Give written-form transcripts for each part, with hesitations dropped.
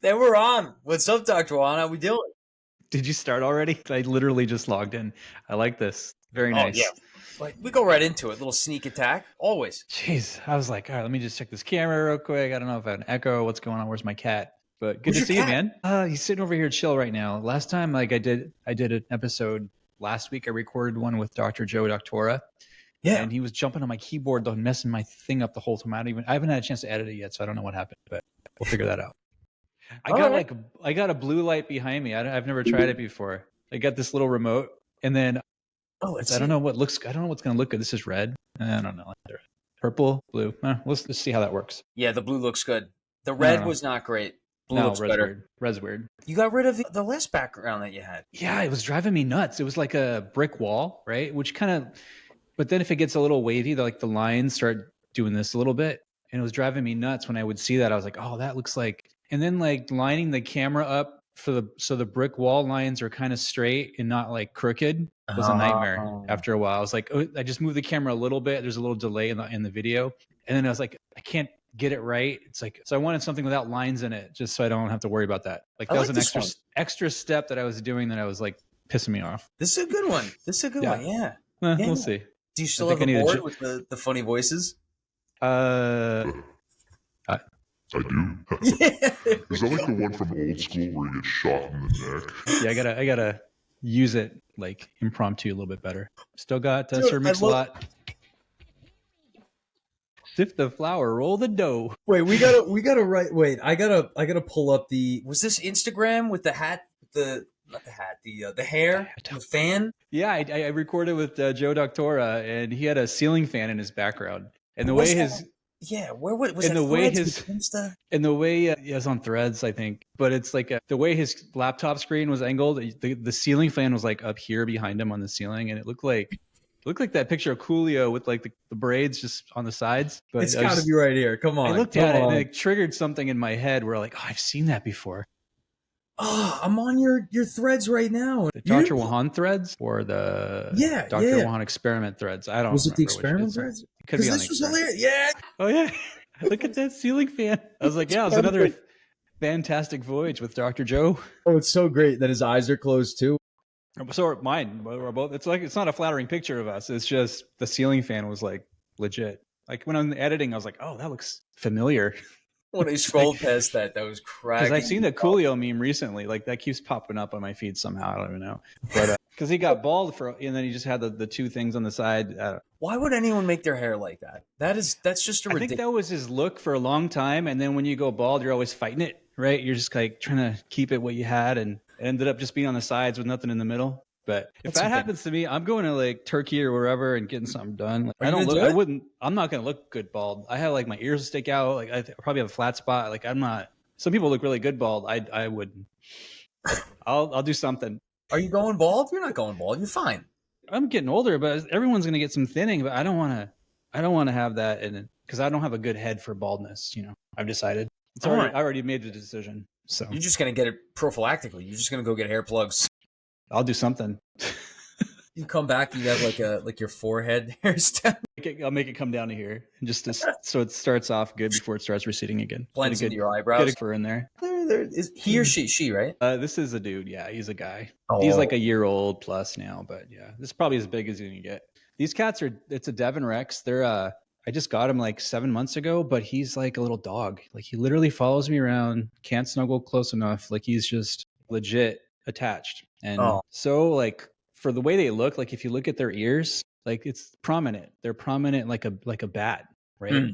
Then we're on. What's up, Dr. Wahan? How we doing? Did you start already? I literally just logged in. I like this. Very Oh, yeah. nice. Like, we go right into it. Little sneak attack. Always. Jeez, I was like, all right, let me just check this camera real quick. I don't know if I have an echo. What's going on? Where's my cat? But good Where's to your see you, cat? man. He's sitting over here chill right now. Last time, like I did an episode last week. I recorded one with Dr. Joe Doctora, Yeah. and he was jumping on my keyboard, though, messing my thing up the whole time. I haven't had a chance to edit it yet, so I don't know what happened, but we'll figure that out. I got a blue light behind me. I've never tried it before. I got this little remote, and then I don't know what's going to look good. This is red. I don't know. Purple, blue. Let's see how that works. Yeah, the blue looks good. The red was not great. Blue looks better. Weird. Red's weird. You got rid of the last background that you had. Yeah, it was driving me nuts. It was like a brick wall, right? Which kind of, but then if it gets a little wavy, like the lines start doing this a little bit, and it was driving me nuts when I would see that. I was like, oh, that looks like, and then like lining the camera up so the brick wall lines are kind of straight and not like crooked was a nightmare. After a while, I was like, oh, I just moved the camera a little bit. There's a little delay in the video, and then I was like, I can't get it right. It's like, so I wanted something without lines in it, just so I don't have to worry about that. Like that was an extra step that I was doing that I was like pissing me off. This is a good one. Yeah. We'll see. Do you still have a board with the funny voices? I do. Is that like the one from old school where you get shot in the neck? Yeah, I gotta use it like impromptu a little bit better. Still got Sir Mix-a-Lot. Sift the flour, roll the dough. Wait, we gotta write. Wait, I gotta pull up the. Was this Instagram with the hat? Not the hat. The hair, the fan. Yeah, I recorded with Joe Doctora, and he had a ceiling fan in his background, and the way his. Yeah, where was and that? The way he was on Threads, I think. But it's like the way his laptop screen was angled. The ceiling fan was like up here behind him on the ceiling, and it looked like that picture of Coolio with like the braids just on the sides. But it's got to be right here. Come on. I looked at it and it triggered something in my head where like, oh, I've seen that before. Oh, I'm on your threads right now. The Dr. Wahan threads or the Dr. Wahan experiment threads? I don't know. Was it the experiment threads? Because this was hilarious. Yeah. Oh, yeah. Look at that ceiling fan. I was like, yeah, it was another fantastic voyage with Dr. Joe. Oh, it's so great that his eyes are closed too. So are mine. We're both. It's not a flattering picture of us. It's just the ceiling fan was like legit. Like when I'm editing, I was like, oh, that looks familiar. When I scrolled past that was cracking. Because I've seen the Coolio meme recently. Like that keeps popping up on my feed somehow. I don't even know. But because he got bald and then he just had the two things on the side. Why would anyone make their hair like that? That's just I think that was his look for a long time. And then when you go bald, you're always fighting it, right? You're just like trying to keep it what you had, and it ended up just being on the sides with nothing in the middle. But if that happens to me, I'm going to like Turkey or wherever and getting something done. Like, I'm not going to look good bald. I have like my ears stick out. Like I probably have a flat spot. Like I'm not, some people look really good bald. I wouldn't. I'll do something. Are you going bald? You're not going bald. You're fine. I'm getting older, but everyone's going to get some thinning, but I don't want to have that in it because I don't have a good head for baldness. You know, I've decided. I already made the decision. So you're just going to get it prophylactically. You're just going to go get hair plugs. I'll do something. You come back, you have like your forehead hairstyle. I'll make it come down to here, just so it starts off good before it starts receding again. Blends into your eyebrows. Get a fur in there. There is he or she, right? This is a dude. Yeah, he's a guy. Oh. He's like a year old plus now, but yeah, this is probably as big as you can get. These cats it's a Devon Rex. They're I just got him like 7 months ago, but he's like a little dog. Like he literally follows me around, can't snuggle close enough. Like he's just legit attached. And so like for the way they look, like if you look at their ears, like it's prominent. They're prominent like a bat, right?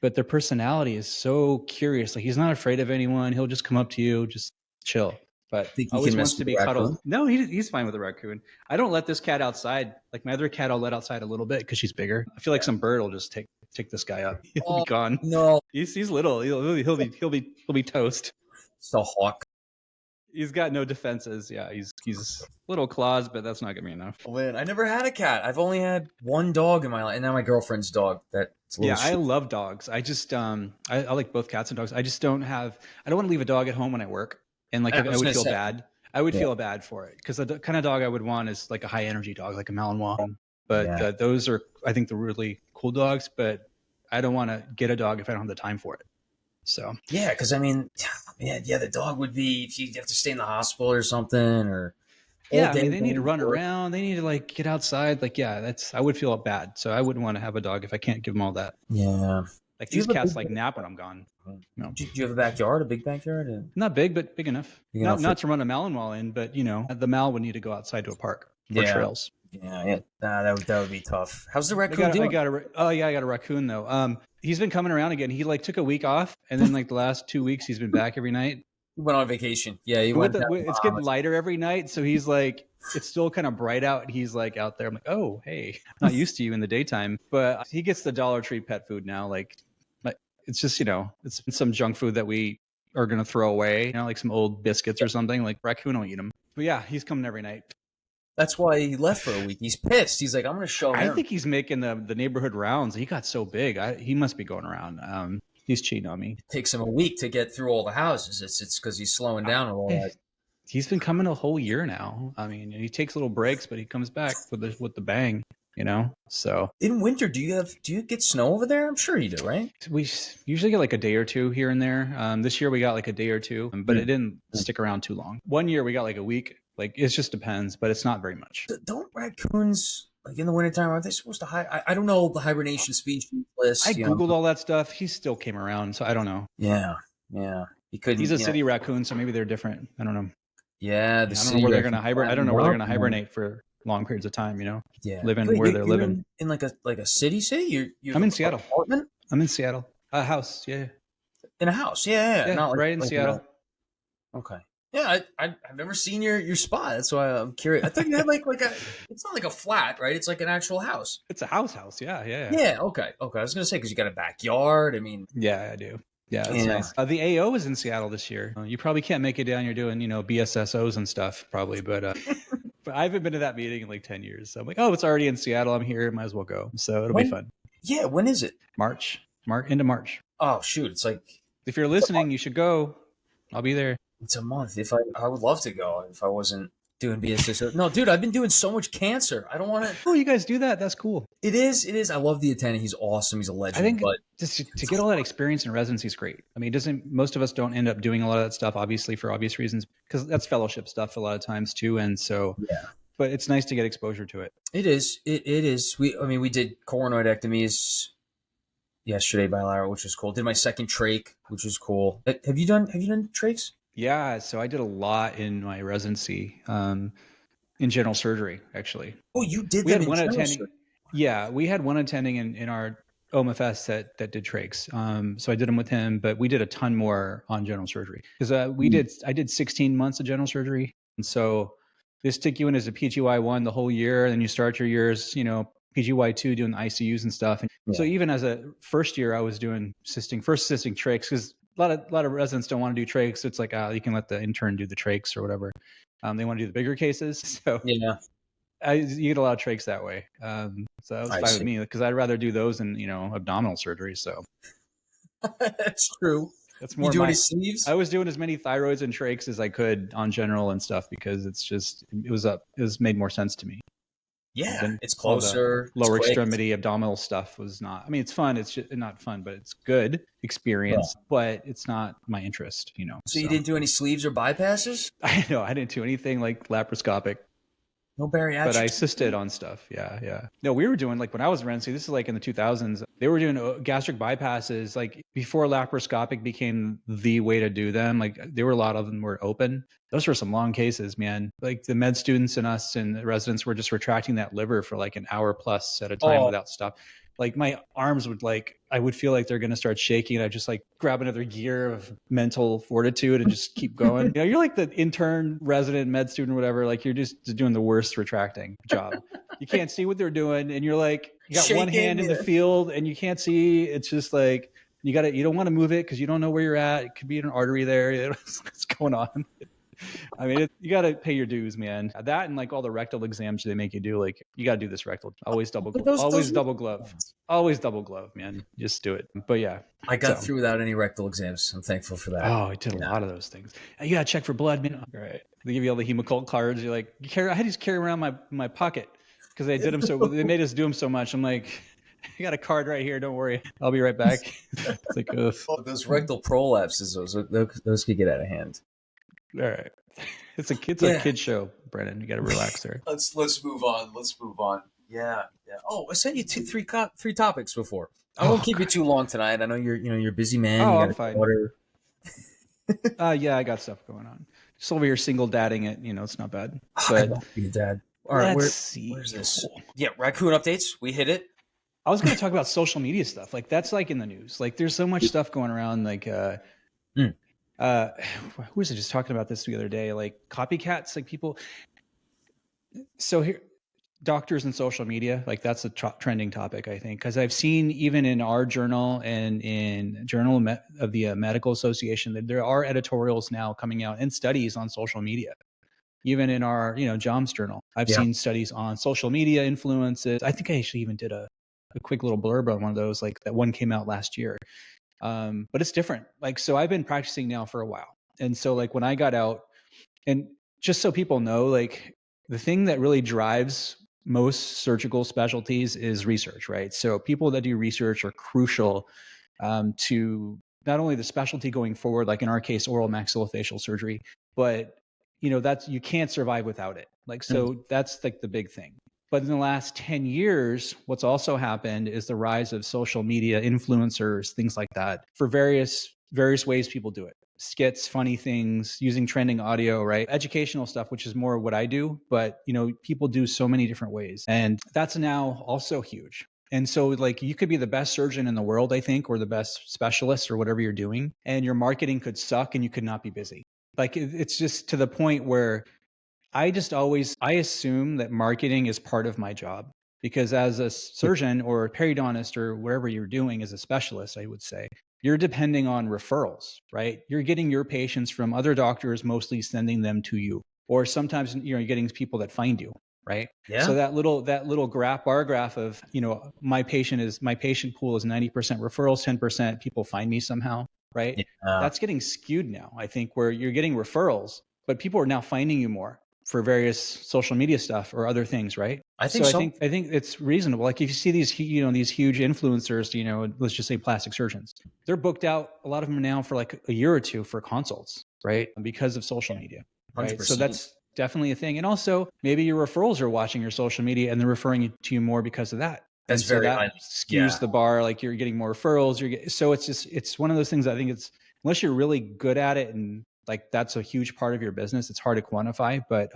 But their personality is so curious. Like he's not afraid of anyone. He'll just come up to you, just chill. But he always wants to be cuddled. No, he's fine with a raccoon. I don't let this cat outside. Like my other cat, I'll let outside a little bit because she's bigger. I feel like some bird will just take this guy up. He'll be gone. No, he's little. He'll be toast. So hawk. He's got no defenses. Yeah, he's little claws, but that's not gonna be enough. Oh, man, I never had a cat. I've only had one dog in my life, and now my girlfriend's dog. I love dogs. I just I like both cats and dogs. I just don't want to leave a dog at home when I work, and like I would feel bad. I would feel bad for it because the kind of dog I would want is like a high energy dog, like a Malinois. But those are, I think, the really cool dogs. But I don't want to get a dog if I don't have the time for it. So yeah, because I mean, yeah, the dog would be if you have to stay in the hospital or something, or all yeah, I day mean, they need to going run work. around. They need to like get outside. Like, yeah, I would feel bad. So I wouldn't want to have a dog if I can't give them all that. Yeah. Like Do you these have a cats big like nap when I'm gone. No, do you have a backyard, a big backyard? not big, but big enough. Big enough for Not to run a Malinois in, but the Mal would need to go outside to a park or yeah. trails. Yeah. Nah, that would be tough. How's the I raccoon doing? oh yeah, I got a raccoon though. He's been coming around again. He like took a week off, and then like the last 2 weeks he's been back every night. He went on vacation. Yeah, he But went down to it's getting Bahamas. lighter every night, so he's like, it's still kind of bright out. And he's like out there. I'm like, oh hey, I'm not used to you in the daytime. But he gets the Dollar Tree pet food now. Like it's just it's some junk food that we are gonna throw away. Like some old biscuits or something. Like raccoon will eat them. But yeah, he's coming every night. That's why he left for a week. He's pissed. He's like, I'm going to show him. I think he's making the neighborhood rounds. He got so big. He must be going around. He's cheating on me. It takes him a week to get through all the houses. It's because he's slowing down and all that. He's been coming a whole year now. I mean, he takes little breaks, but he comes back with the bang. So in winter, do you get snow over there? I'm sure you do, right? We usually get like a day or two here and there. This year we got like a day or two, but it didn't stick around too long. One year we got like a week. Like it just depends, but it's not very much. Don't raccoons like in the wintertime, aren't they supposed to hide? I don't know the hibernation species list. I Googled all that stuff. He still came around, so I don't know. Yeah. He couldn't. He's a city raccoon, so maybe they're different. I don't know. Yeah, I don't know where they're gonna hibernate. I don't know where they're gonna hibernate for long periods of time. Yeah, living where they're living in like a city. I'm in Seattle. Apartment? I'm in Seattle. A house, yeah. In a house, yeah. Not right in Seattle. Okay. Yeah, I've never seen your spot. That's why I'm curious. I thought you had like a. It's not like a flat, right? It's like an actual house. It's a house. Yeah. Yeah. Okay. I was gonna say because you got a backyard. I mean. Yeah, I do. Yeah, it's nice. The AO is in Seattle this year. You probably can't make it down. You're doing BSSOs and stuff probably, but but I haven't been to that meeting in like 10 years. So I'm like, oh, it's already in Seattle. I'm here. Might as well go. So it'll be fun. Yeah. When is it? March. Into March. Oh shoot! It's like. If you're listening, you should go. I'll be there. It's a month. If I would love to go if I wasn't doing BSS. No, dude, I've been doing so much cancer. I don't want to. Oh, you guys do that? That's cool. It is. I love the attendant. He's awesome. He's a legend. I think but just to get all that experience in residency is great. I mean, most of us don't end up doing a lot of that stuff, obviously for obvious reasons, because that's fellowship stuff a lot of times too. And so, yeah. But it's nice to get exposure to it. It is. It is. We did coronoidectomies yesterday bilateral, which was cool. Did my second trach, which was cool. Have you done trachs? Yeah, so I did a lot in my residency, in general surgery, actually. Oh, you did. We had one attending. Yeah, we had one attending in our OMFS that did trachs. So I did them with him, but we did a ton more on general surgery because I did 16 months of general surgery, and so they stick you in as a PGY1 the whole year, and then you start your years, PGY2 doing the ICUs and stuff. And so even as a first year, I was doing assisting trachs because a lot of residents don't want to do trachs. It's like you can let the intern do the trachs or whatever. They want to do the bigger cases. So yeah, you get a lot of trachs that way. So that was fine with me because I'd rather do those than abdominal surgery. So that's true. That's more. You do any sleeves? I was doing as many thyroids and trachs as I could on general and stuff because it was made more sense to me. Yeah, it's closer. Lower extremity abdominal stuff was not. I mean, it's fun. It's just not fun, but it's good experience. Yeah. But it's not my interest, So you didn't do any sleeves or bypasses? I know I didn't do anything like laparoscopic. No bariatric. But I assisted on stuff. Yeah. No, we were doing like when I was in residency. This is like in the 2000s. They were doing gastric bypasses like before laparoscopic became the way to do them. Like there were a lot of them were open. Those were some long cases, man. Like the med students and us and the residents were just retracting that liver for like an hour plus at a time without stop. Like my arms would I would feel like they're going to start shaking. And I just like grab another gear of mental fortitude and just keep going. You're like the intern, resident, med student, whatever. Like you're just doing the worst retracting job. You can't see what they're doing. And you're like, you got one hand in the field and you can't see. It's just like, you don't want to move it because you don't know where you're at. It could be an artery there. What's going on? I mean, you got to pay your dues, man. That and like all the rectal exams they make you do, like you got to do this rectal. Always double glove. Always double glove, man. Just do it. But yeah. I got through without any rectal exams. I'm thankful for that. Oh, I did a lot of those things. You got to check for blood, man. All right. They give you all the Hemocult cards. You're like, I had to carry around my pocket because they did them they made us do them so much. I'm like, I got a card right here. Don't worry. I'll be right back. It's like, ugh. Oh, those rectal prolapses, those could get out of hand. All right. It's a Yeah. kid show, Brennan. You got to relax there. Let's move on. Let's move on. Yeah. Oh, I sent you three topics before. I won't keep you too long tonight. I know you're a busy man. Oh, you got I'm fine. Water. Yeah, I got stuff going on. Just over here single dadding it. It's not bad. I But love being a dad. All right, let's see. Where's this? Yeah, raccoon updates. We hit it. I was going to talk about social media stuff. Like that's like in the news. Like there's so much stuff going around. Like who was I just talking about this the other day? Like copycats, like people. So here, doctors and social media, like that's a trending topic, I think, because I've seen even in our journal and in Journal of the Medical Association that there are editorials now coming out and studies on social media. Even in our, JOMS journal, I've seen studies on social media influences. I think I actually even did a quick little blurb on one of those, like that one came out last year. But it's different. Like, so I've been practicing now for a while. And so like when I got out, and just so people know, like the thing that really drives most surgical specialties is research, right? So people that do research are crucial to not only the specialty going forward, like in our case, oral maxillofacial surgery, but that's, you can't survive without it. Like, so that's like the big thing. But in the last 10 years, what's also happened is the rise of social media influencers, things like that, for various ways people do it. Skits, funny things, using trending audio, right? Educational stuff, which is more what I do, but people do so many different ways. And that's now also huge. And so like you could be the best surgeon in the world, I think, or the best specialist or whatever you're doing, and your marketing could suck and you could not be busy. Like it's just to the point where I assume that marketing is part of my job, because as a surgeon or a periodontist or whatever you're doing as a specialist, I would say, you're depending on referrals, right? You're getting your patients from other doctors, mostly sending them to you. Or sometimes, you're getting people that find you, right? Yeah. So that little bar graph of, my patient pool is 90% referrals, 10% people find me somehow, right? Yeah. That's getting skewed now, I think, where you're getting referrals, but people are now finding you more for various social media stuff or other things, right? I think so. I think it's reasonable. Like if you see these, these huge influencers, let's just say plastic surgeons, they're booked out. A lot of them now for like a year or two for consults, right? Because of social media, right? 100%. So that's definitely a thing. And also maybe your referrals are watching your social media and they're referring to you more because of that. That's and so very that highly, skews the bar. Like you're getting more referrals. So it's one of those things. I think it's, unless you're really good at it and like that's a huge part of your business, it's hard to quantify. But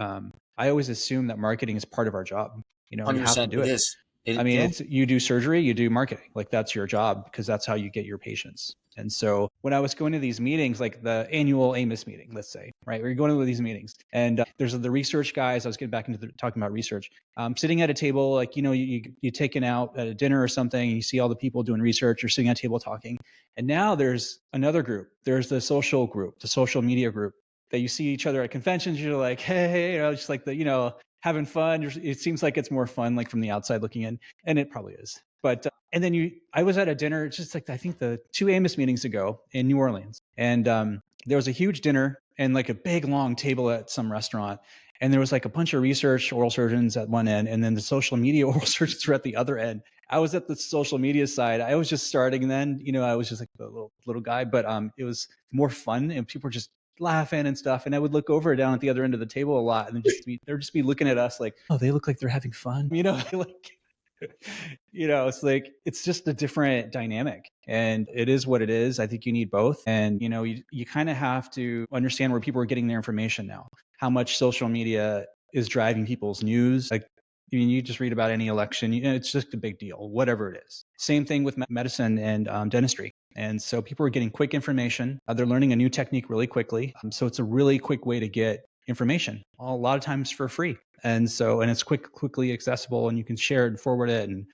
I always assume that marketing is part of our job. You have to do it. It is. It's you do surgery, you do marketing. Like that's your job because that's how you get your patients. And so when I was going to these meetings, like the annual AAOMS meeting, let's say, right, we're going to these meetings, and there's the research guys. I was getting back into talking about research. Sitting at a table, like you taken out at a dinner or something, and you see all the people doing research. You're sitting at a table talking, and now there's another group. There's the social group, the social media group that you see each other at conventions. You're like, hey, just like the having fun. It seems like it's more fun, like from the outside looking in, and it probably is. But and then I was at a dinner, just like I think the 2 AAOMS meetings ago in New Orleans, and there was a huge dinner and like a big long table at some restaurant, and there was like a bunch of research oral surgeons at one end, and then the social media oral surgeons were at the other end. I was at the social media side. I was just starting then, I was just like a little guy, but it was more fun and people were just laughing and stuff. And I would look over down at the other end of the table a lot and they'd just be looking at us like, oh, they look like they're having fun. Like, it's like, it's just a different dynamic and it is what it is. I think you need both. And, you kind of have to understand where people are getting their information now, how much social media is driving people's news. Like, you just read about any election, it's just a big deal, whatever it is. Same thing with medicine and dentistry. And so people are getting quick information. They're learning a new technique really quickly. So it's a really quick way to get information, a lot of times for free. And it's quickly accessible, and you can share it and forward it and,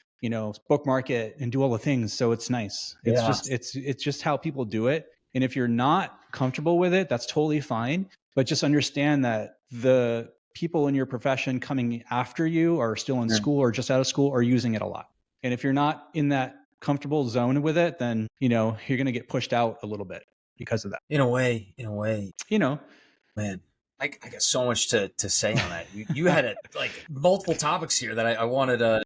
bookmark it and do all the things. So it's nice. It's just how people do it. And if you're not comfortable with it, that's totally fine. But just understand that the people in your profession coming after you are still in school or just out of school are using it a lot. And if you're not in that comfortable zone with it, then, you're going to get pushed out a little bit because of that. In a way, man, I got so much to say on that. You had like multiple topics here that I wanted to.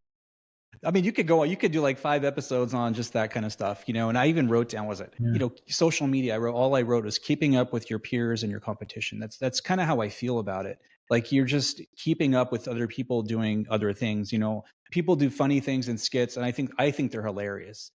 I mean, you could do like 5 episodes on just that kind of stuff, you know, and I even wrote down, social media. All I wrote was keeping up with your peers and your competition. That's kind of how I feel about it. Like you're just keeping up with other people doing other things, you know. People do funny things in skits, and I think they're hilarious.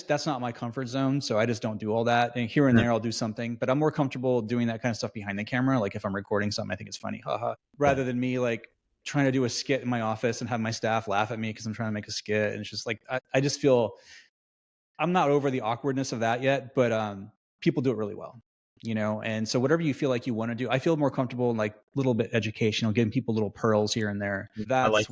That's not my comfort zone, so I just don't do all that. And here and there I'll do something, but I'm more comfortable doing that kind of stuff behind the camera. Like if I'm recording something, I think it's funny, haha, rather than me like trying to do a skit in my office and have my staff laugh at me because I'm trying to make a skit. And it's just like I just feel I'm not over the awkwardness of that yet, but people do it really well, you know. And so whatever you feel like you want to do, I feel more comfortable in like a little bit educational, giving people little pearls here and there. I like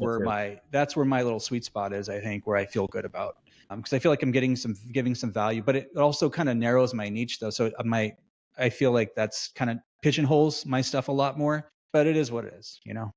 That's where my little sweet spot is, I think, where I feel good about. Because I feel like I'm giving some value, but it also kind of narrows my niche though. So I feel like that's kind of pigeonholes my stuff a lot more, but it is what it is, you know.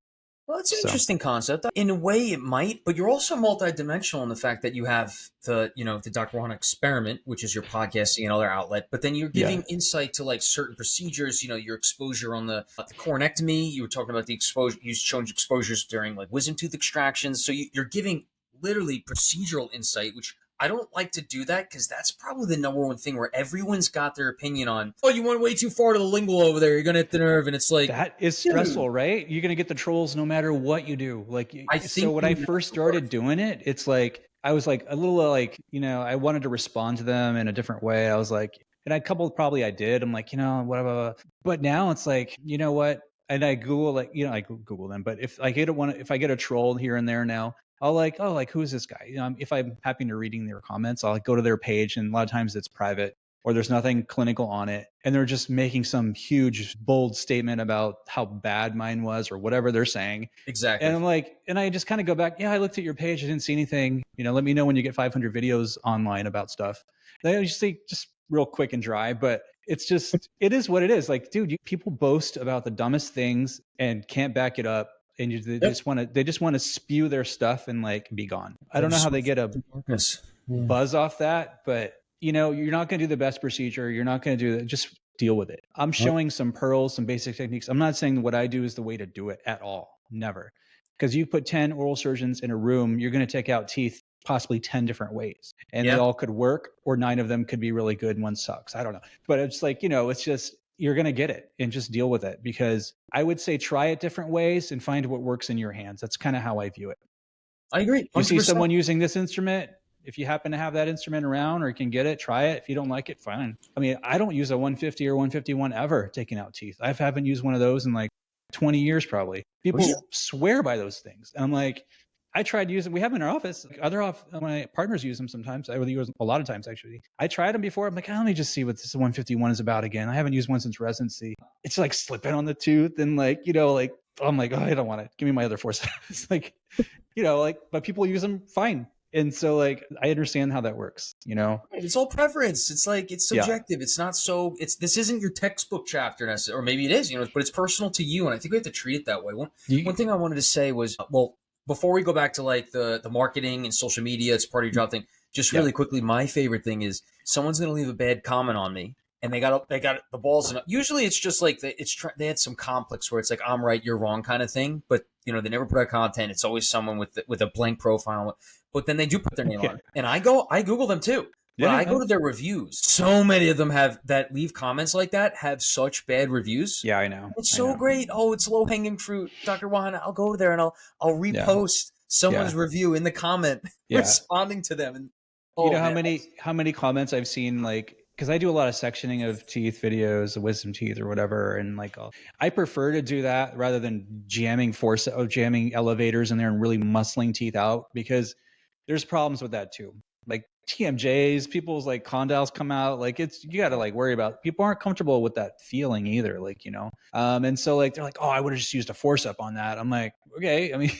Well, it's an interesting concept. In a way, it might, but you're also multidimensional in the fact that you have the Dr. Wahan experiment, which is your podcasting and other outlet, but then you're giving insight to like certain procedures, you know, your exposure on the coronectomy. You were talking about the exposure, you showed exposures during like wisdom tooth extractions. So you're giving literally procedural insight, which I don't like to do that because that's probably the number one thing where everyone's got their opinion on, oh, you went way too far to the lingual over there. You're going to hit the nerve. And it's like, that is stressful, right? You're going to get the trolls no matter what you do. Like, so when I first started doing it, it's like, I was like a little like, you know, I wanted to respond to them in a different way. I was like, and a couple probably I did. I'm like, you know, whatever. But now it's like, you know what? And I Google like, you know, I Google them. But if I get a troll here and there now, I'll like, oh, like who's this guy? You know, if I'm happy to reading their comments, I'll like go to their page, and a lot of times it's private or there's nothing clinical on it, and they're just making some huge bold statement about how bad mine was or whatever they're saying. Exactly. And I'm like, and I just kind of go back, yeah, I looked at your page, I didn't see anything. You know, let me know when you get 500 videos online about stuff. They just say just real quick and dry, but it's just it is what it is. Like, dude, people boast about the dumbest things and can't back it up. And they just want to spew their stuff and like be gone. I don't know how they get a buzz off that, but you know, you're not going to do the best procedure. You're not going to do that. Just deal with it. I'm showing some pearls, some basic techniques. I'm not saying what I do is the way to do it at all. Never. Because you put 10 oral surgeons in a room, you're going to take out teeth possibly 10 different ways, and they all could work, or 9 of them could be really good and one sucks. I don't know. But it's like, you know, it's just, you're going to get it and just deal with it, because I would say try it different ways and find what works in your hands. That's kind of how I view it. I agree. 100%. You see someone using this instrument, if you happen to have that instrument around or can get it, try it. If you don't like it, fine. I mean, I don't use a 150 or 151 ever taking out teeth. I haven't used one of those in like 20 years probably. People swear by those things. And I'm like, I tried using, we have them in our office. My partners use them sometimes. I really use them a lot of times, actually. I tried them before. I'm like, let me just see what this 151 is about again. I haven't used one since residency. It's like slipping on the tooth and like, you know, like, I'm like, oh, I don't want it. Give me my other forceps. It's like, you know, like, but people use them fine. And so like, I understand how that works, you know? It's all preference. It's like, it's subjective. It's not so, this isn't your textbook chapter necessarily, or maybe it is, you know, but it's personal to you. And I think we have to treat it that way. One thing I wanted to say was, well, before we go back to like the marketing and social media, it's part of your job thing. Just really quickly, my favorite thing is someone's going to leave a bad comment on me, and they got the balls. Usually, it's just like they had some complex where it's like I'm right, you're wrong kind of thing. But you know, they never put out content. It's always someone with a blank profile. But then they do put their name on it, and I Google them too. But I go to their reviews. So many of them leave comments like that have such bad reviews. Yeah, I know. It's so great. Oh, it's low hanging fruit, Dr. Wahan. I'll go there and I'll repost someone's review in the comment, responding to them. And you know how many comments I've seen, like, because I do a lot of sectioning of teeth videos, wisdom teeth or whatever, and like I prefer to do that rather than jamming elevators in there and really muscling teeth out, because there's problems with that too. Like TMJs, people's like condyles come out, like you got to like worry about, people aren't comfortable with that feeling either, like, you know. And so like they're like, oh, I would have just used a forceps on that. I'm like, okay, I mean,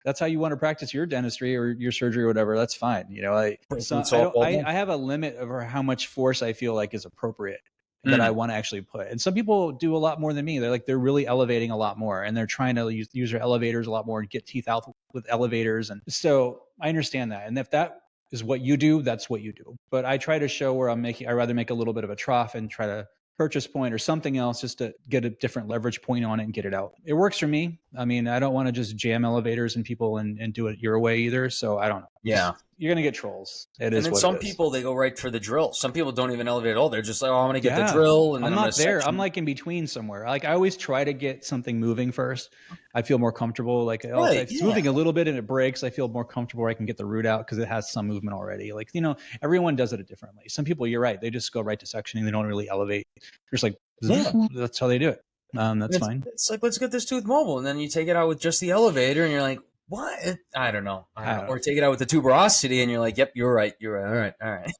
that's how you want to practice your dentistry or your surgery or whatever, that's fine, you know. I have a limit over how much force I feel like is appropriate that I want to actually put. And some people do a lot more than me. They're really elevating a lot more, and they're trying to use their elevators a lot more and get teeth out with elevators. And so I understand that. And if that is what you do, that's what you do. But I try to show where I rather make a little bit of a trough and try to purchase point or something else just to get a different leverage point on it and get it out. It works for me. I mean, I don't want to just jam elevators and people and do it your way either. So I don't know. Yeah. You're going to get trolls. And then some people, they go right for the drill. Some people don't even elevate at all. They're just like, oh, I'm going to get the drill. And then I'm not there. I'm like in between somewhere. Like I always try to get something moving first. I feel more comfortable. Like if it's moving a little bit and it breaks, I feel more comfortable where I can get the root out because it has some movement already. Like, you know, everyone does it differently. Some people, you're right. They just go right to sectioning. They don't really elevate. They're just like, that's how they do it. That's fine. It's like, let's get this tooth mobile. And then you take it out with just the elevator and you're like, what? I don't know. Or take it out with the tuberosity and you're like, yep, you're right. All right.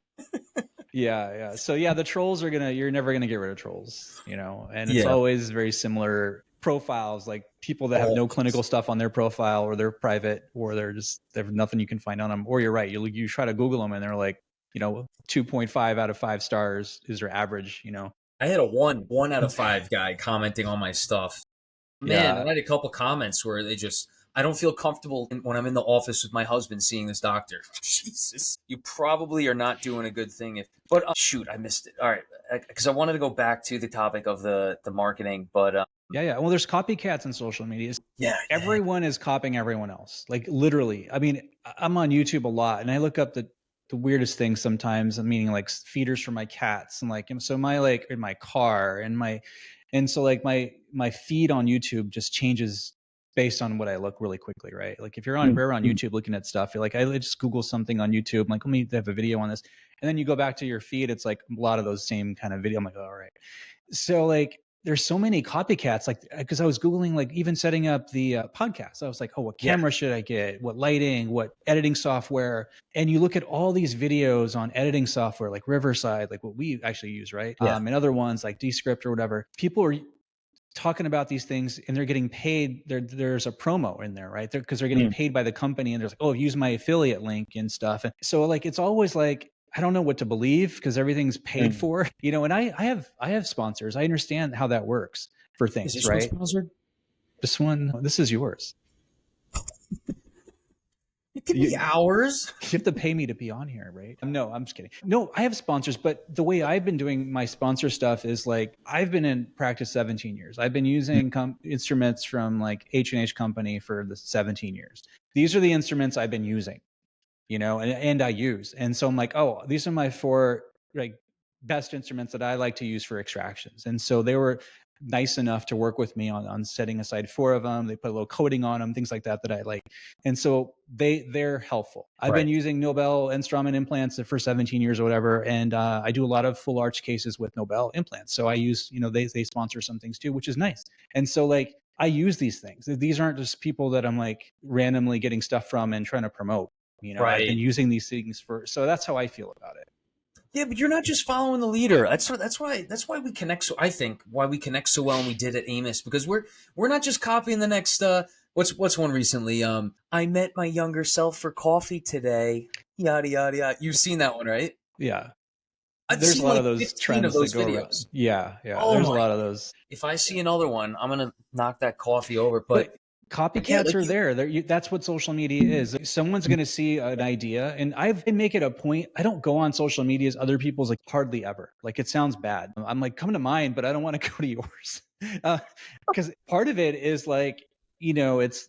Yeah. So the trolls you're never going to get rid of trolls, you know, and it's always very similar profiles, like people that have no clinical stuff on their profile or they're private or there's nothing you can find on them. Or you're right. You try to Google them and they're like, you know, 2.5 out of 5 stars is their average, you know. I had a one out of 5 guy commenting on my stuff. Man, I had a couple comments where they just, I don't feel comfortable when I'm in the office with my husband seeing this doctor. Jesus, you probably are not doing a good thing. But shoot, I missed it. All right, because I wanted to go back to the topic of the marketing, but Well, there's copycats in social media. Everyone is copying everyone else. Like literally. I mean, I'm on YouTube a lot, and I look up the weirdest things sometimes. Meaning like feeders for my cats, and like so my like in my car and so like my feed on YouTube just changes based on what I look really quickly, right? Like if you're on YouTube looking at stuff, you're like, I just Google something on YouTube. I'm like, let me have a video on this. And then you go back to your feed. It's like a lot of those same kind of video. I'm like, all right. So like, there's so many copycats, like, cause I was Googling, like even setting up the podcast. I was like, oh, what camera should I get? What lighting, what editing software? And you look at all these videos on editing software, like Riverside, like what we actually use, right? And other ones like Descript or whatever. People are talking about these things and they're getting paid. There's a promo in there, right? Because they're getting paid by the company and there's like, oh, use my affiliate link and stuff. And so like, it's always like, I don't know what to believe because everything's paid for, you know, and I have sponsors. I understand how that works for things, is this right? Sponsored? This is yours. It could be ours. You have to pay me to be on here, right? No, I'm just kidding. No, I have sponsors, but the way I've been doing my sponsor stuff is like, I've been in practice 17 years. I've been using instruments from like H&H company for the 17 years. These are the instruments I've been using, you know, and I use. And so I'm like, oh, these are my 4 like best instruments that I like to use for extractions. And so they were nice enough to work with me on setting aside 4 of them. They put a little coating on them, things like that I like. And so they're helpful. I've been using Nobel and Straumann implants for 17 years or whatever. And I do a lot of full arch cases with Nobel implants. So I use, you know, they sponsor some things too, which is nice. And so like, I use these things. These aren't just people that I'm like randomly getting stuff from and trying to promote. You know, I've been using these things so that's how I feel about it. Yeah, but you're not just following the leader. That's why we connect. So I think why we connect so well, and we did at AAOMS, because we're not just copying the next. What's one recently? I met my younger self for coffee today. Yada yada yada. You've seen that one, right? Yeah. There's a lot of those trends that go around. Yeah. Oh, there's a lot of those. If I see another one, I'm gonna knock that coffee over. But copycats are there. That's what social media is. Someone's going to see an idea, and I make it a point. I don't go on social media as other people's, like hardly ever. Like it sounds bad. I'm like, come to mine, but I don't want to go to yours. Because part of it is like, you know, it's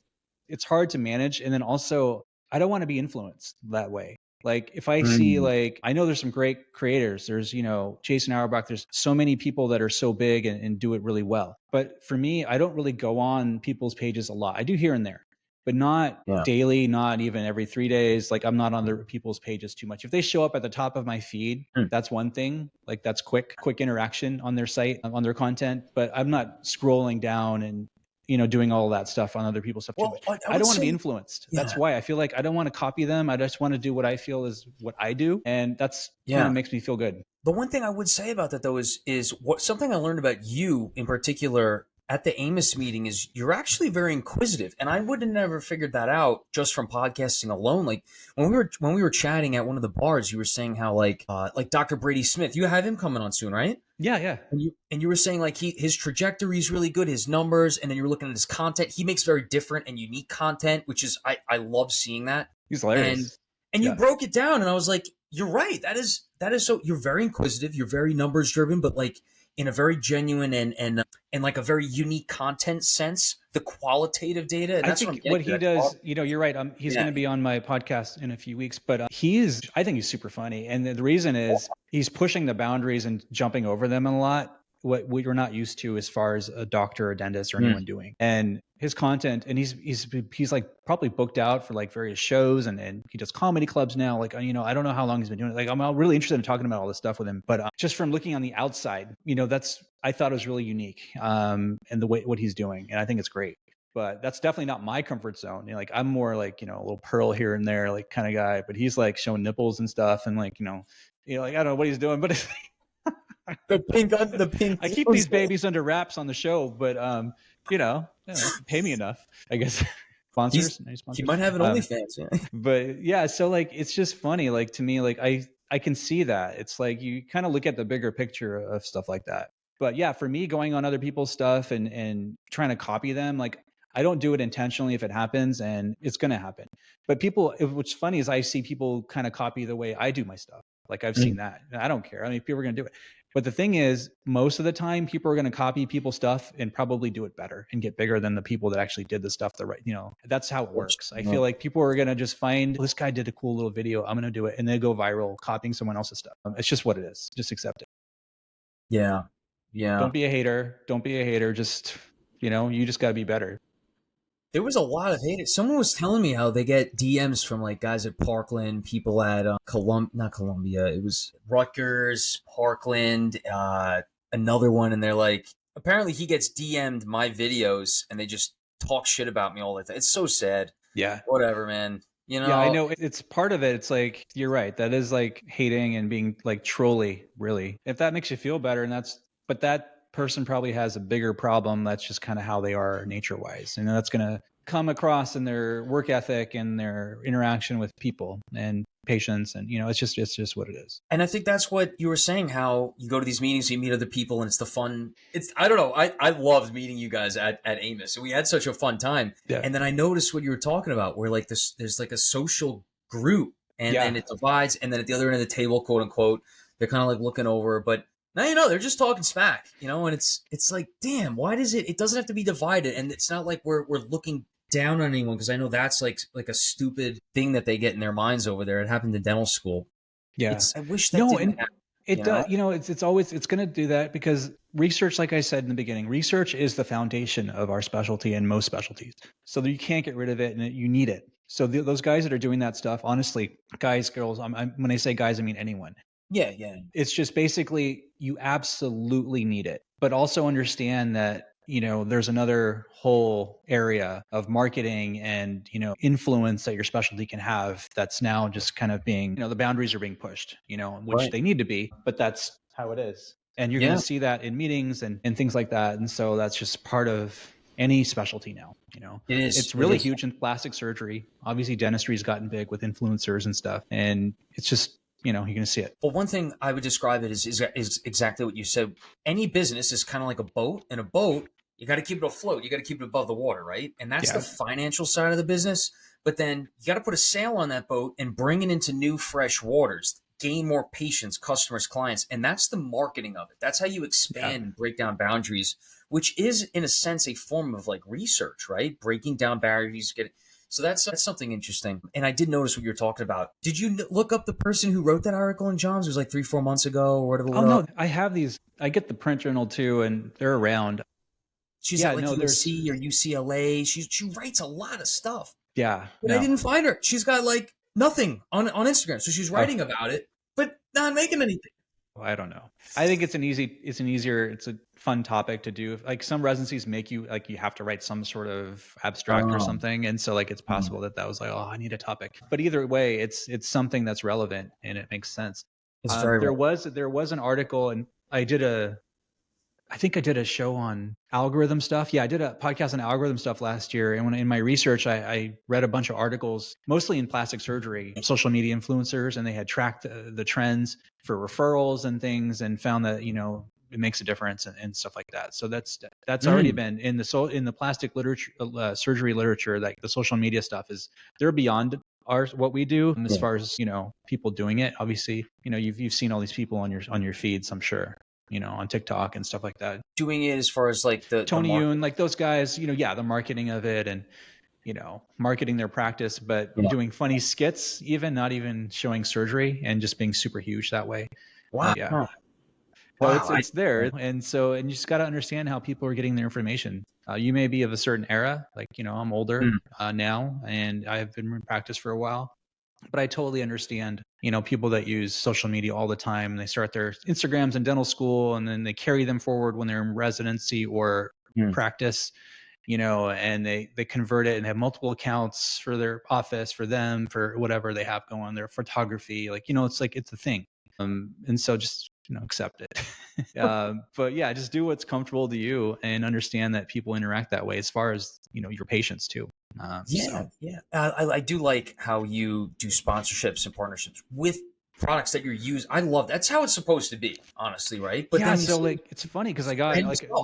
hard to manage. And then also I don't want to be influenced that way. Like if I see, like, I know there's some great creators. There's, you know, Jason Auerbach. There's so many people that are so big and do it really well. But for me, I don't really go on people's pages a lot. I do here and there, but not daily, not even every 3 days. Like I'm not on other people's pages too much. If they show up at the top of my feed, that's one thing. Like that's quick interaction on their site, on their content. But I'm not scrolling down and, you know, doing all that stuff on other people's stuff too much. I don't want to be influenced. That's why I feel like I don't want to copy them. I just want to do what I feel is what I do. And that's kind of makes me feel good. The one thing I would say about that though is what something I learned about you in particular at the AAOMS meeting is you're actually very inquisitive. And I would have never figured that out just from podcasting alone. Like when we were chatting at one of the bars, you were saying how like Dr. Brady Smith, you have him coming on soon, right? Yeah. And you were saying like his trajectory is really good, his numbers, and then you were looking at his content. He makes very different and unique content, which is I love seeing that. He's hilarious. And you broke it down, and I was like, you're right. That is so. You're very inquisitive. You're very numbers driven, but like in a very genuine and like a very unique content sense, the qualitative data. And I that's think what he does, you're right. He's going to be on my podcast in a few weeks, but I think he's super funny. And the reason is he's pushing the boundaries and jumping over them a lot. What we're not used to as far as a doctor or dentist or anyone doing. And his content, and he's like probably booked out for like various shows, and he does comedy clubs now. Like, I don't know how long he's been doing it. Like, I'm really interested in talking about all this stuff with him, but just from looking on the outside, I thought it was really unique, and the way what he's doing. And I think it's great. But that's definitely not my comfort zone. Like, I'm more like, a little pearl here and there, like kind of guy, but he's like showing nipples and stuff. And like, like, I don't know what he's doing, but it's the pink. I keep these babies under wraps on the show, but, pay me enough, I guess. Sponsors. He might have an OnlyFans. Yeah. But yeah, so like, it's just funny. Like, to me, like I can see that. It's like, you kind of look at the bigger picture of stuff like that. But yeah, for me, going on other people's stuff and trying to copy them, like, I don't do it intentionally if it happens, and it's going to happen. But what's funny is I see people kind of copy the way I do my stuff. Like, I've seen that. I don't care. I mean, people are going to do it. But the thing is, most of the time, people are going to copy people's stuff and probably do it better and get bigger than the people that actually did the stuff the right. That's how it works. I feel like people are going to just find, this guy did a cool little video, I'm going to do it, and they go viral copying someone else's stuff. It's just what it is. Just accept it. Yeah. Yeah. Don't be a hater. Just, you just got to be better. There was a lot of haters. Someone was telling me how they get DMs from like guys at Parkland, people at not Columbia. It was Rutgers, Parkland, another one. And they're like, apparently he gets DM'd my videos and they just talk shit about me all the time. It's so sad. Yeah. Whatever, man. Yeah, I know. It's part of it. It's like, you're right. That is like hating and being like trolly, really. If that makes you feel better, but that person probably has a bigger problem. That's just kind of how they are nature wise. And that's going to come across in their work ethic and their interaction with people and patients. And, it's just what it is. And I think that's what you were saying, how you go to these meetings, you meet other people, and it's the fun. I don't know. I loved meeting you guys at AAOMS. We had such a fun time. Yeah. And then I noticed what you were talking about, where like there's like a social group and then it divides. And then at the other end of the table, quote unquote, they're kind of like looking over, but now, they're just talking smack, and it's like, damn, why does it doesn't have to be divided. And it's not like we're looking down on anyone, because I know that's like a stupid thing that they get in their minds over there. It happened in dental school. Yeah. I wish that didn't happen. It does, it's going to do that, because research, like I said in the beginning, research is the foundation of our specialty and most specialties. So you can't get rid of it, and you need it. So those guys that are doing that stuff, honestly, guys, girls, when I say guys, I mean anyone. Yeah. It's just basically, you absolutely need it, but also understand that, there's another whole area of marketing and, influence that your specialty can have that's now just kind of being, the boundaries are being pushed, which they need to be, but that's how it is. And you're going to see that in meetings and things like that. And so that's just part of any specialty now, It's really huge in plastic surgery. Obviously, dentistry's gotten big with influencers and stuff. And it's just, you're going to see it. Well, one thing I would describe it is exactly what you said. Any business is kind of like a boat. And a boat, you got to keep it afloat. You got to keep it above the water, right? And that's the financial side of the business. But then you got to put a sail on that boat and bring it into new, fresh waters, gain more patients, customers, clients. And that's the marketing of it. That's how you expand and break down boundaries, which is, in a sense, a form of like research, right? Breaking down barriers, So that's something interesting. And I did notice what you were talking about. Did you look up the person who wrote that article in JOMS? It was like 3-4 months ago or whatever. Oh, no, I have these. I get the print journal too, and they're around. She's at like UC or UCLA. She writes a lot of stuff. Yeah. But I didn't find her. She's got like nothing on Instagram. So she's writing about it, but not making anything. I don't know. I think it's a fun topic to do. Like, some residencies make you like, you have to write some sort of abstract or something. And so like, it's possible that was like, I need a topic, but either way, it's something that's relevant and it makes sense. There was an article, and I think I did a show on algorithm stuff. Yeah, I did a podcast on algorithm stuff last year. And when in my research, I read a bunch of articles, mostly in plastic surgery, social media influencers, and they had tracked the trends for referrals and things, and found that, it makes a difference and stuff like that. So that's already been in the plastic literature, surgery literature. Like, the social media stuff they're beyond what we do as far as, people doing it. Obviously, you've seen all these people on your feeds, I'm sure. on TikTok and stuff like that. Doing it as far as like Tony Yoon, like those guys, the marketing of it and, marketing their practice, but doing funny skits, even not even showing surgery and just being super huge that way. Wow. Yeah. Wow. So it's there. And you just got to understand how people are getting their information. You may be of a certain era, like, I'm older now and I've been in practice for a while, but I totally understand, people that use social media all the time. They start their Instagrams in dental school and then they carry them forward when they're in residency or practice, and they convert it and have multiple accounts for their office, for them, for whatever they have going on, their photography, like, it's a thing. And so just, accept it. But yeah, just do what's comfortable to you and understand that people interact that way as far as, your patients too. I do like how you do sponsorships and partnerships with products that you're using. I love that's how it's supposed to be, honestly, right? But yeah, so like it's funny because I got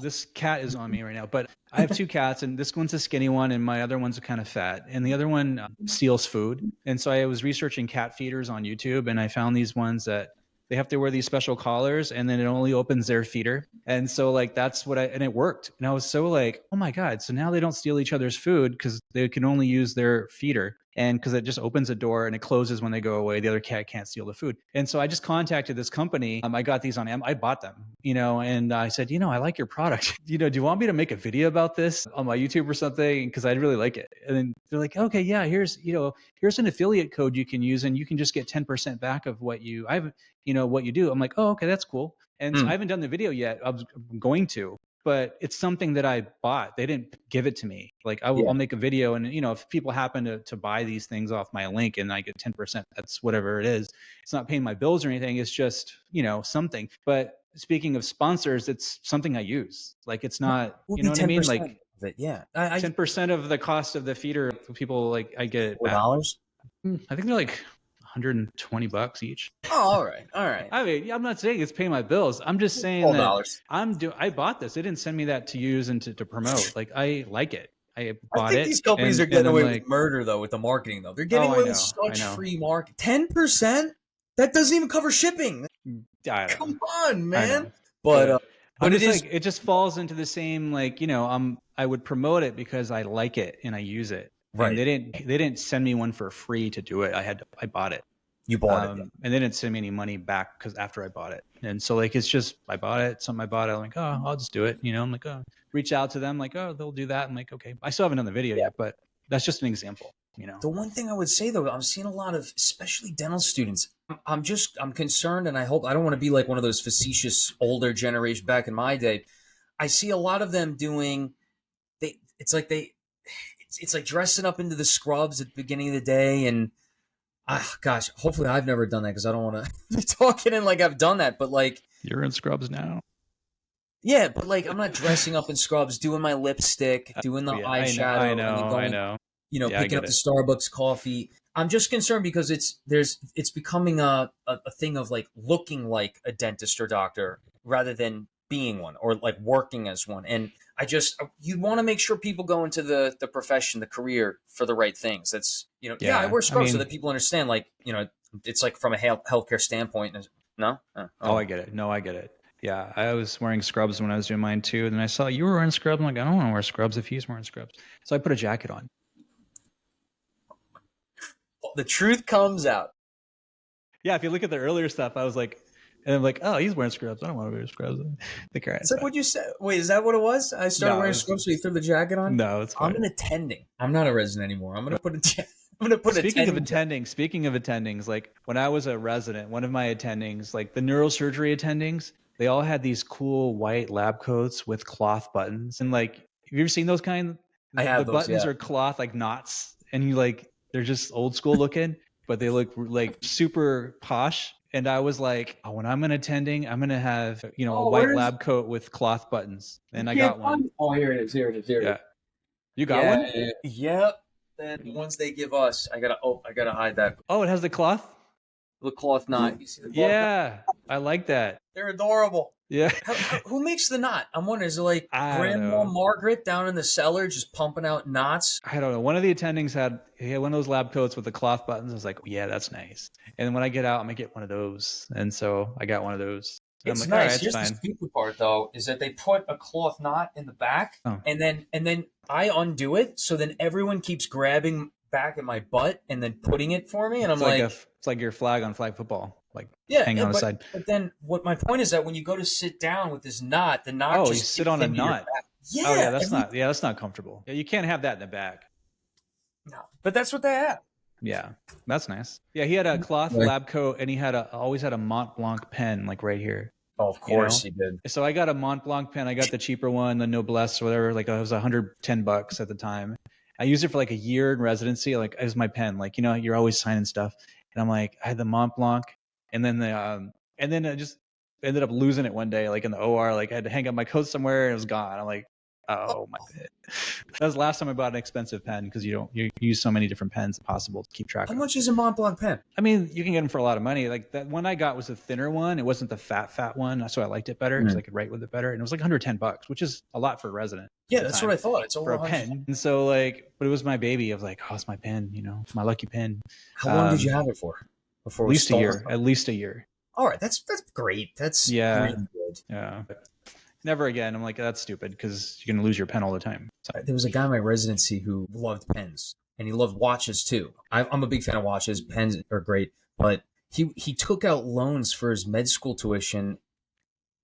this cat is on me right now, but I have two cats and this one's a skinny one and my other one's kind of fat and the other one steals food. And so I was researching cat feeders on YouTube and I found these ones that they have to wear these special collars and then it only opens their feeder. And so like that's what and it worked. And I was so like, oh my God. So now they don't steal each other's food because they can only use their feeder. And because it just opens a door and it closes when they go away, the other cat can't steal the food. And so I just contacted this company. I got these on Amazon. I bought them, and I said, I like your product. Do you want me to make a video about this on my YouTube or something? Because I really like it. And then they're like, okay, yeah, here's an affiliate code you can use and you can just get 10% back of what you do. I'm like, oh, okay, that's cool. And so I haven't done the video yet. I'm going to. But it's something that I bought. They didn't give it to me. Like I'll make a video and, if people happen to buy these things off my link and I get 10%, that's whatever it is. It's not paying my bills or anything. It's just, something. But speaking of sponsors, it's something I use. Like it's not, you know what I mean? Like 10% of the cost of the feeder, people like I get it back. $4? I think they're like $120 each. Oh, all right. I mean, I'm not saying it's paying my bills. I'm just saying that I bought this. They didn't send me that to use and to promote. Like I like it. I bought it. These companies are getting away with murder though, with the marketing though. They're getting away with such free market. 10%? That doesn't even cover shipping. Come on, man. But it just falls into the same I would promote it because I like it and I use it. Right. And they didn't send me one for free to do it. I bought it. You bought it. And they didn't send me any money back because after I bought it. And so it's just, I bought it, something I bought it. I'm like, oh, I'll just do it. I'm like, oh, reach out to them. Like, oh, they'll do that. I'm like, okay. I still haven't done the video yet, but that's just an example, The one thing I would say though, I'm seeing a lot of, especially dental students. I'm concerned and I don't want to be like one of those facetious older generation back in my day. I see a lot of them doing, it's like dressing up into the scrubs at the beginning of the day. And gosh, hopefully I've never done that because I don't want to be talking in like I've done that. But like, you're in scrubs now. Yeah, but like I'm not dressing up in scrubs, doing my lipstick, doing the eyeshadow. I know. Picking up the Starbucks coffee. I'm just concerned because it's becoming a thing of like looking like a dentist or doctor rather than being one or like working as one. And you want to make sure people go into the profession, the career for the right things. That's, I wear scrubs so that people understand, like, it's like from a healthcare standpoint. No? I get it. No, I get it. Yeah. I was wearing scrubs when I was doing mine too. And then I saw you were wearing scrubs. I'm like, I don't want to wear scrubs if he's wearing scrubs. So I put a jacket on. The truth comes out. Yeah. If you look at the earlier stuff, I was like, and I'm like, oh, he's wearing scrubs. I don't want to wear scrubs. It's like what you said. Wait, is that what it was? I started wearing scrubs, so you threw the jacket on? No, it's fine. I'm an attending. I'm not a resident anymore. I'm gonna put Speaking of attendings, like when I was a resident, one of my attendings, like the neurosurgery attendings, they all had these cool white lab coats with cloth buttons. And like, have you ever seen those kind? I have the those, buttons are cloth, like knots, and they're just old school looking, but they look like super posh. And I was like, when I'm an attending, I'm going to have, a white lab coat with cloth buttons. And I got one. Oh, here it is. Yeah. You got one? Yep. The ones they give us, I gotta hide that. Oh, it has the cloth? The cloth knot. You see the cloth knot? I like that. They're adorable. Yeah. Who makes the knot? I'm wondering, is it like Grandma Margaret down in the cellar just pumping out knots? I don't know. One of the attendings had one of those lab coats with the cloth buttons. I was like, yeah, that's nice. And when I get out, I'm going to get one of those. And so I got one of those. It's I'm like, nice. all right, it's Here's the fine. stupid part, though, is that they put a cloth knot in the back, and then I undo it, so then everyone keeps grabbing back at my butt and then putting it for me, and I'm like, it's like your flag on flag football, like yeah, hanging on the side. But then what my point is that when you go to sit down with this knot, the knot Oh, you just sit digs on a into your knot. back. Yeah. Oh yeah, that's not comfortable. Yeah, you can't have that in the back. No, but that's what they have. Yeah, that's nice. Yeah, he had a cloth lab coat, and he had always had a Mont Blanc pen, like right here. Oh, of course he did. So I got a Mont Blanc pen. I got the cheaper one, the Noblesse or whatever. Like it was $110 at the time. I used it for like a year in residency. Like it was my pen. Like, you're always signing stuff. And I'm like, I had the Mont Blanc, and then I just ended up losing it one day, like in the OR. Like I had to hang up my coat somewhere and it was gone. I'm like, oh my god. That was the last time I bought an expensive pen, because you use so many different pens possible to keep track of. How much is a Mont Blanc pen? I mean, you can get them for a lot of money. Like that one I got was a thinner one. It wasn't the fat one, so I liked it better because I could write with it better. And it was like $110, which is a lot for a resident. Yeah, that's what I thought. It's over for a pen. And so but it was my baby. I was like, oh, it's my pen. My lucky pen. How long did you have it for? Before at least a year. At least a year. All right, that's great. That's really good. Yeah. Never again. I'm like, that's stupid, because you're going to lose your pen all the time. So. There was a guy in my residency who loved pens, and he loved watches too. I'm a big fan of watches. Pens are great, but he took out loans for his med school tuition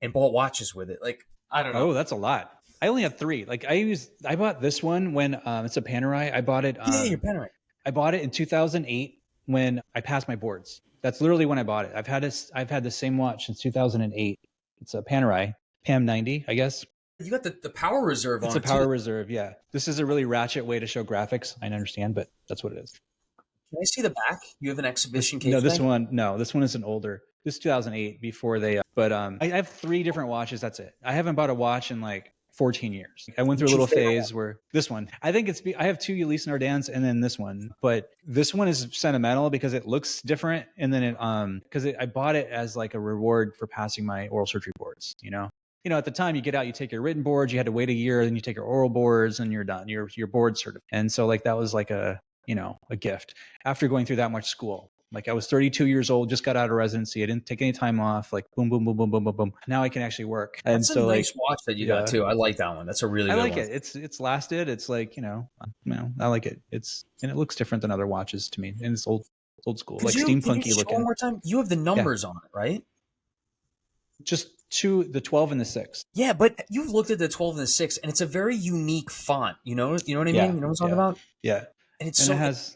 and bought watches with it. Like, I don't know. Oh, that's a lot. I only have 3. Like I bought this one when it's a Panerai. I bought it. Yeah, your Panerai. I bought it in 2008 when I passed my boards. That's literally when I bought it. I've had the same watch since 2008. It's a Panerai. PAM 90, I guess. You got the power reserve on it. It's a power reserve, yeah. This is a really ratchet way to show graphics. I understand, but that's what it is. Can I see the back? You have an exhibition case? No, this one is an older. This is 2008 before they. But I have 3 different watches. That's it. I haven't bought a watch in like 14 years. I went through a little phase where this one. I think I have 2 Ulysse Nardans and then this one. But this one is sentimental because it looks different, and then I bought it as like a reward for passing my oral surgery boards. At the time you get out, you take your written boards, you had to wait a year, then you take your oral boards and you're done. You're board certified. And so like that was like a gift after going through that much school. Like I was 32 years old, just got out of residency. I didn't take any time off. Like boom, boom, boom, boom, boom, boom, boom. Now I can actually work. That's a nice watch that you got too. I like that one. That's a really good one. I like it. It's lasted. It's like, I like it. And it looks different than other watches to me. And it's old school, like steampunky looking. One more time. You have the numbers on it, right? Just the 12 and the 6. Yeah, but you've looked at the 12 and the 6, and it's a very unique font. You know what I mean? You know what I'm talking about? Yeah. And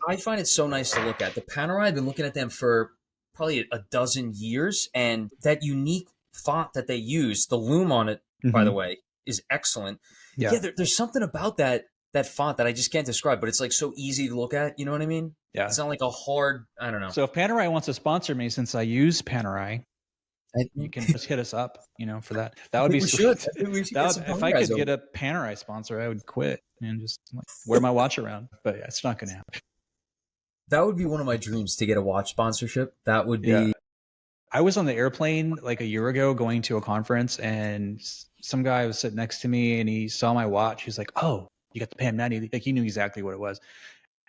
I find it so nice to look at. The Panerai, I've been looking at them for probably a dozen years, and that unique font that they use, the loom on it, by the way, is excellent. Yeah, there's something about that font that I just can't describe, but it's like so easy to look at. You know what I mean? Yeah. It's not like a hard, I don't know. So if Panerai wants to sponsor me, since I use Panerai, you can just hit us up, for that. That would be sweet. If I could get a Panerai sponsor, I would quit and just wear my watch around. But it's not going to happen. That would be one of my dreams, to get a watch sponsorship. That would be. Yeah. I was on the airplane like a year ago going to a conference, and some guy was sitting next to me, and he saw my watch. He's like, "Oh, you got the PAM 90." Like he knew exactly what it was.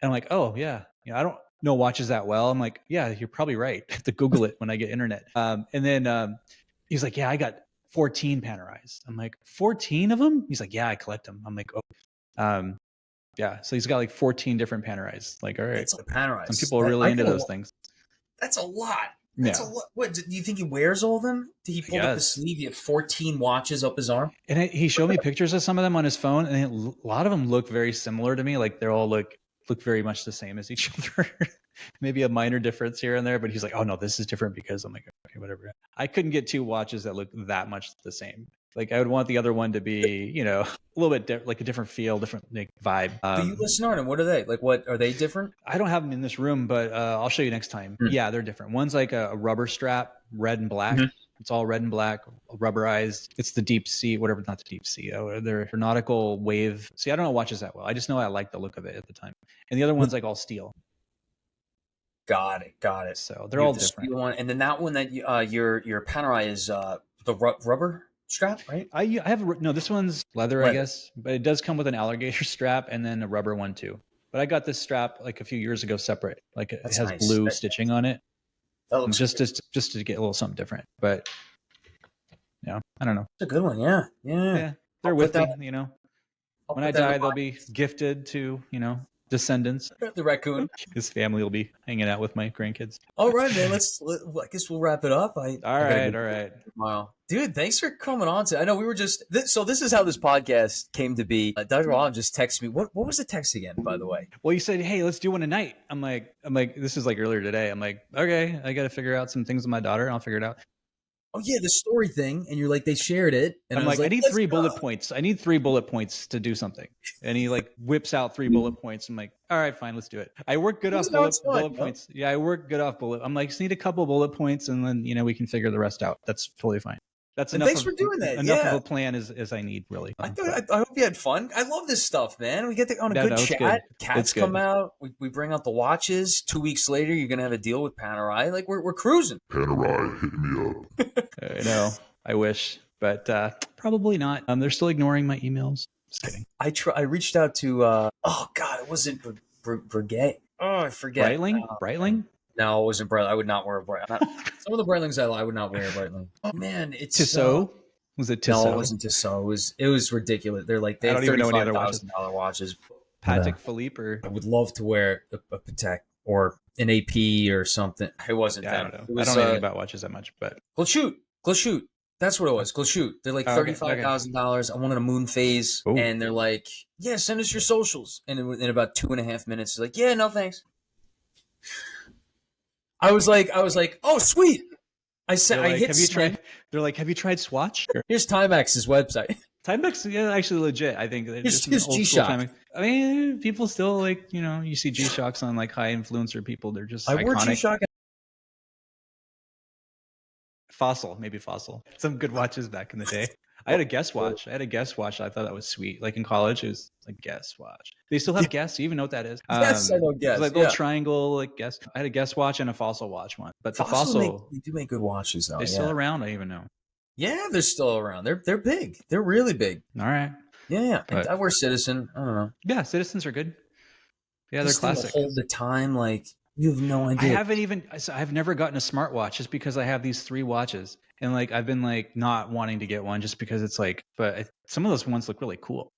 And I'm like, "Oh yeah, I don't know watches that well." I'm like, "Yeah, you're probably right." I have to Google it when I get internet. And then he's like, "Yeah, I got 14 Panerais." I'm like, 14 of them? He's like, "Yeah, I collect them." I'm like, "Oh." Yeah, so he's got like 14 different Panerais. Like, all right. It's Panerais. Some people are really into those things. That's a lot. That's a lot. What, do you think he wears all of them? Did he pull up his sleeve? He had 14 watches up his arm? And he showed me pictures of some of them on his phone, and a lot of them look very similar to me. Like they all look very much the same as each other. Maybe a minor difference here and there, but he's like, "Oh no, this is different," because I'm like, okay, whatever. I couldn't get 2 watches that look that much the same. Like I would want the other one to be, a little bit like a different feel, different vibe. Do you listen to them? What are they? Like, what are they different? I don't have them in this room, but I'll show you next time. Yeah, they're different. One's like a rubber strap, red and black. It's all red and black, rubberized. It's the deep sea, whatever, not the deep sea. They're nautical wave. See, I don't know watches that well. I just know I like the look of it at the time. And the other one's like all steel. Got it. So they're all different. One, and then that one that your Panerai is the rubber strap, right? I have this one's leather, I guess, but it does come with an alligator strap and then a rubber one too. But I got this strap like a few years ago separate. Like it has blue stitching on it. That looks just to get a little something different. But Yeah, I don't know. It's a good one. Yeah. They're with me. You know, when I die, they'll be box. gifted to descendants. The raccoon. His family will be hanging out with my grandkids. All right, man. I guess we'll wrap it up. All right. Wow, dude, thanks for coming on. I know we were just so this is how this podcast came to be. Dr. Wahan just texted me. What was the text again, by the way? Well, you said, hey, let's do one tonight. I'm like, this is like earlier today. I'm like, okay, I got to figure out some things with my daughter, and I'll figure it out. Oh yeah, the story thing, and you're like, they shared it, and I'm like, I need 3 bullet points. I need 3 bullet points to do something. And he like whips out 3 bullet points. I'm like, all right, fine, let's do it. I work good off bullet points. Yeah, I work good off bullet. I'm like, just need a couple bullet points, and then we can figure the rest out. That's totally fine. That's enough. Thanks for doing that. Enough of a plan as I need, really. I hope you had fun. I love this stuff, man. We get on a good chat. Cats come out. We bring out the watches. 2 weeks later, you're gonna have a deal with Panerai. Like we're cruising. Panerai, hit me up. I know. I wish, but probably not. They're still ignoring my emails. Just kidding. I reached out to. Oh God, it wasn't Brigade. Oh, I forget. Breitling. No, it wasn't Breitling. I would not wear a Breitling. Some of the Breitlings I would not wear a Breitling. Oh man, it's Tissot. Was it Tissot? No, it wasn't Tissot. It was ridiculous. They're like they have $35,000 watches. Patek Philippe, or I would love to wear a Patek or an AP or something. It wasn't that. I don't know. I don't know anything about watches that much, but Glashute. That's what it was. Glashute. They're like $35,000. I wanted a moon phase, and they're like, "Yeah, send us your socials." And in about 2.5 minutes, they're like, "Yeah, no thanks." I was like, "Oh, sweet." I said, like, "Have you tried?" They're like, "Have you tried Swatch?" Here's Timex's website. Timex, yeah, actually legit. I think it's just G-Shock. I mean, people still like, you see G-Shocks on like high influencer people. They're just iconic. Wore G-Shock. Fossil. Some good watches back in the day. I had a Guess watch. I thought that was sweet. Like in college, it was like Guess watch. They still have Guess. You even know what that is? Yes, I know Guess. It's like a little triangle, like Guess. I had a Guess watch and a Fossil watch one. But the Fossil, they do make good watches though. They're still around. I even know. Yeah, they're still around. They're big. They're really big. All right. Yeah. I wear Citizen. I don't know. Yeah, Citizens are good. Yeah, they're classic. Hold the time, like you have no idea. I've never gotten a smartwatch just because I have these 3 watches. And like, I've been like not wanting to get one just because it's like, but some of those ones look really cool.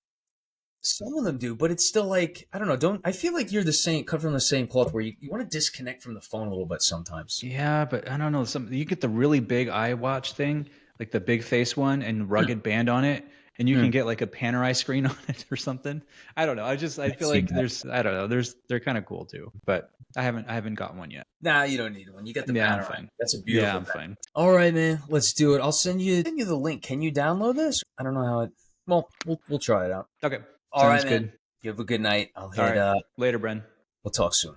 Some of them do, but it's still like, I don't know. I feel like you're cut from the same cloth where you want to disconnect from the phone a little bit sometimes. Yeah, but I don't know. You get the really big iWatch thing, like the big face one and rugged band on it. And you can get like a Panerai screen on it or something. I don't know. I feel like they're kind of cool too, but I haven't got one yet. Nah, you don't need one. You got the Panerai. I'm fine. That's a beautiful. Yeah, I'm fine. All right, man. Let's do it. I'll send you the link. Can you download this? I don't know how it. Well, we'll try it out. Okay. All right, man. Good. You have a good night. I'll hit. Later, Bren. We'll talk soon.